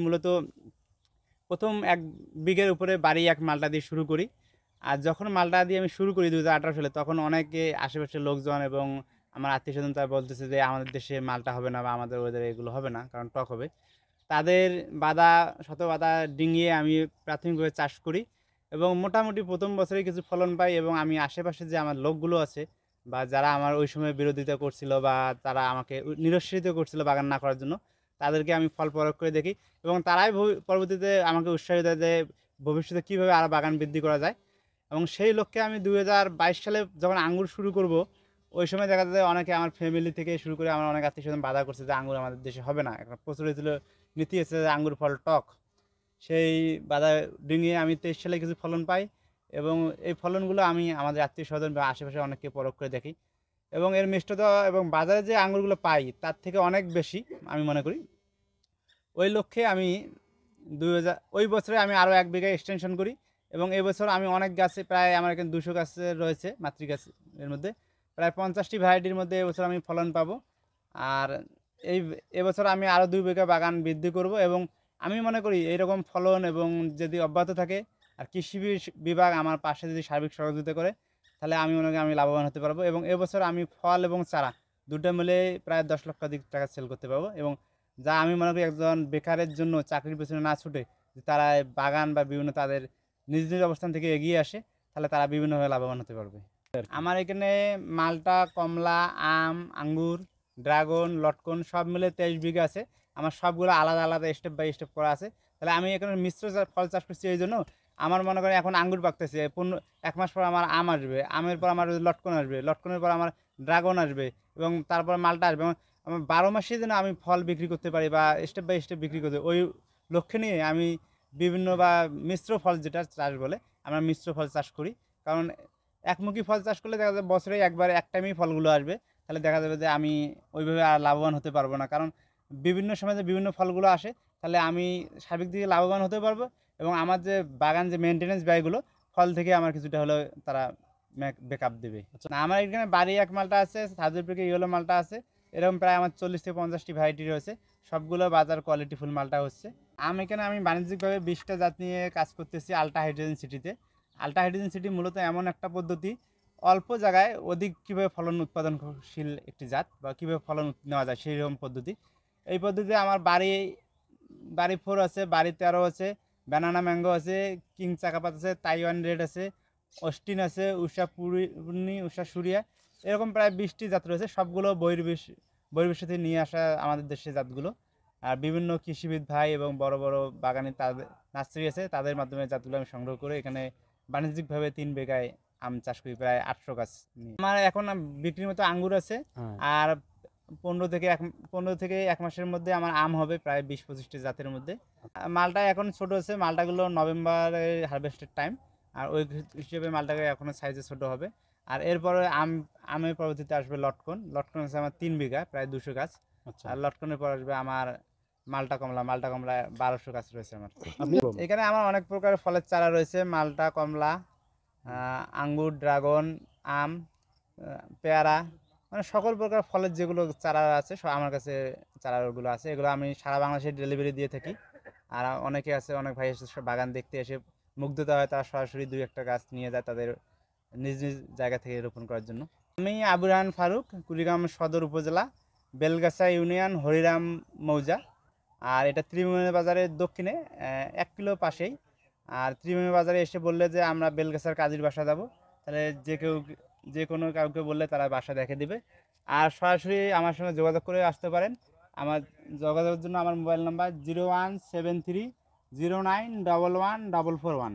মূলত প্রথম ১ বিঘের উপরে বাড়ি এক মালটা দিয়ে শুরু করি। আর যখন মালটা দিয়ে আমি শুরু করি ২০১৮ সালে, তখন অনেকে আশেপাশের লোকজন এবং আমার আত্মীয়স্বজন তারা বলতেছে যে আমাদের দেশে মালটা হবে না বা আমাদের ওয়েদারে এগুলো হবে না, কারণ টক হবে। তাদের শত বাধা ডিঙিয়ে আমি প্রাথমিকভাবে চাষ করি এবং মোটামুটি ১ম বছরেই কিছু ফলন পাই এবং আমি আশেপাশে যে আমার লোকগুলো আছে বা যারা আমার ওই সময় বিরোধিতা করছিল বা তারা আমাকে নিরুৎসাহিত করছিল বাগান না করার জন্য, তাদেরকে আমি ফল প্রয়োগ করে দেখি এবং তারাই পরবর্তীতে আমাকে উৎসাহিত দেয় যে ভবিষ্যতে কীভাবে আরও বাগান বৃদ্ধি করা যায়। এবং সেই লক্ষ্যে আমি ২০২২ সালে যখন আঙ্গুর শুরু করব, ওই সময় দেখা যায় অনেকে আমার ফ্যামিলি থেকে শুরু করে আমার অনেক আত্মীয়স্বজন বাধা করছে যে আঙ্গুর আমাদের দেশে হবে না। একটা প্রচলিত নীতি আছে যে আঙ্গুর ফল টক। সেই বাধা ডিঙিয়ে আমি ২৩ সালে কিছু ফলন পাই এবং এই ফলনগুলো আমি আমাদের আত্মীয়স্বজন বা আশেপাশে অনেককে পরখ করে দেখি এবং এর মিষ্টতা এবং বাজারে যে আঙ্গুরগুলো পাই তার থেকে অনেক বেশি আমি মনে করি। ওই লক্ষ্যে আমি ওই বছরে আমি আরও ১ বিঘা এক্সটেনশন করি এবং এবছর আমি অনেক গাছে, প্রায় আমার এখানে ২০০ গাছে রয়েছে মাতৃগাছ, এর মধ্যে প্রায় ৫০টি ভ্যারাইটির মধ্যে এবছর আমি ফলন পাবো। আর এবছর আমি আরও ২ বিঘা বাগান বৃদ্ধি করব এবং আমি মনে করি এইরকম ফলন এবং যদি অব্যাহত থাকে আর কৃষি বিভাগ আমার পাশে যদি সার্বিক সহযোগিতা করে, তাহলে আমি মনে করি আমি লাভবান হতে পারবো এবং এবছর আমি ফল এবং চারা দুটো মিলে প্রায় ১০ লক্ষাধিক টাকা সেল করতে পারবো এবং যা আমি মনে করি একজন বেকারের জন্য চাকরির পেছনে না ছুটে যে তারা বাগান বা বিভিন্ন তাদের নিজ নিজ অবস্থান থেকে এগিয়ে আসে, তাহলে তারা বিভিন্নভাবে লাভবান হতে পারবে। আমার এখানে মালটা, কমলা, আম, আঙ্গুর, ড্রাগন, লটকন সব মিলে ২৩ বিঘা আছে। আমার সবগুলো আলাদা আলাদা স্টেপ বাই স্টেপ করা আছে। তাহলে আমি এখানে মিশ্র ফল চাষ করছি এই জন্য আমার মনে করেন এখন আঙ্গুর পাকতেছে, ১ মাস পর আমার আম আসবে, আমের পর আমার লটকন আসবে, লটকনের পর আমার ড্রাগন আসবে এবং তারপর মালটা আসবে। আমার ১২ মাসে যেন আমি ফল বিক্রি করতে পারি বা স্টেপ বাই স্টেপ বিক্রি করতে, ওই লক্ষ্যে নিয়ে আমি বিভিন্ন বা মিশ্র ফল যেটা চাষ বলে, আমরা মিশ্র ফল চাষ করি। কারণ একমুখী ফল চাষ করলে দেখা যাবে বছরে একবার এক টাইমেই ফলগুলো আসবে, তাহলে দেখা যাবে যে আমি ওইভাবে আর লাভবান হতে পারবো না। কারণ বিভিন্ন সময় যে বিভিন্ন ফলগুলো আসে, তাহলে আমি সার্বিক দিকে লাভবান হতে পারবো এবং আমার যে বাগান যে মেনটেন্যান্স ব্যয়গুলো ফল থেকে আমার কিছুটা হলেও তারা ব্যাকআপ দেবে। না, আমার এখানে বাড়ি এক মালটা আছে, সাজুরপিকে ইয়েলো মালটা আছে, এরকম প্রায় আমার ৪০ থেকে ৫০টি ভ্যারাইটি রয়েছে, সবগুলো বাজার কোয়ালিটি ফুল মালটা হচ্ছে। এখানে আমি বাণিজ্যিকভাবে ২০টা জাত নিয়ে কাজ করতেছি আলট্রা হাইড্রোজেন সিটিতে। আলট্রা হাইড্রোজেন সিটি মূলত এমন একটা পদ্ধতি, অল্প জায়গায় অধিক কীভাবে ফলন উৎপাদনশীল একটি জাত বা কীভাবে ফলন নেওয়া যায় সেই রকম পদ্ধতি। এই পদ্ধতিতে আমার বাড়ি 4 আছে, বাড়ি 13 আছে, ব্যানানা ম্যাঙ্গো আছে, কিং চাকাপাত আছে, তাইওয়ান রেড আছে, অস্টিন আছে, উষা পূর্ণি, উষা সুরিয়া, এরকম প্রায় ২০টি জাত রয়েছে। সবগুলো বহির্বিশ্ব থেকে নিয়ে আসা আমাদের দেশের জাতগুলো। আর বিভিন্ন কৃষিবিদ ভাই এবং বড় বড় বাগানে তাদের নার্সারি আছে, তাদের মাধ্যমে জাতগুলো আমি সংগ্রহ করে এখানে বাণিজ্যিকভাবে ৩ বিঘায় আম চাষ করি, প্রায় ৮০০ গাছ নিয়ে। আমার এখন বিক্রির মতো আঙ্গুর আছে আর ১৫ থেকে ১ মাসের মধ্যে আমার আম হবে প্রায় ২০-২৫টি জাতের মধ্যে। মালটা এখন ছোট আছে, মালটাগুলো নভেম্বরে হারভেস্টের টাইম, আর ওই হিসেবে মালটাকে এখনো সাইজে ছোট হবে। আর এরপরে আমের পরবর্তীতে আসবে লটকন আছে আমার ৩ বিঘা, প্রায় ২০০ গাছ। আর লটকনের পর আসবে আমার মালটা কমলা ১২০০ গাছ রয়েছে আমার। এখানে আমার অনেক প্রকার ফলের চারা রয়েছে, মালটা, কমলা, আঙ্গুর, ড্রাগন, আম, পেয়ারা, মানে সকল প্রকার ফলের যেগুলো চারা আছে সব আমার কাছে চারাগুলো আছে। এগুলো আমি সারা বাংলাদেশে ডেলিভারি দিয়ে থাকি। আর অনেকে আছে, অনেক ভাই এসে সব বাগান দেখতে এসে মুগ্ধতা হয়, তারা সরাসরি ২-১টা গাছ নিয়ে যায় তাদের নিজ নিজ জায়গা থেকে রোপণ করার জন্য। আমি আবু রাহান ফারুক, কুড়িগ্রাম সদর উপজেলা, বেলগাছা ইউনিয়ন, হরিরাম মৌজা। আর এটা ত্রিভুবনী বাজারের দক্ষিণে ১ কিলো পাশেই। আর ত্রিভুবনী বাজারে এসে বললে যে আমরা বেলগাছার কাজীর বাসা যাব, তাহলে যে কোনো কাউকে বললে তারা বাসা দেখে দিবে। আর সরাসরি আমার সঙ্গে যোগাযোগ করে আসতে পারেন। আমার যোগাযোগের জন্য আমার মোবাইল নাম্বার 017309114441।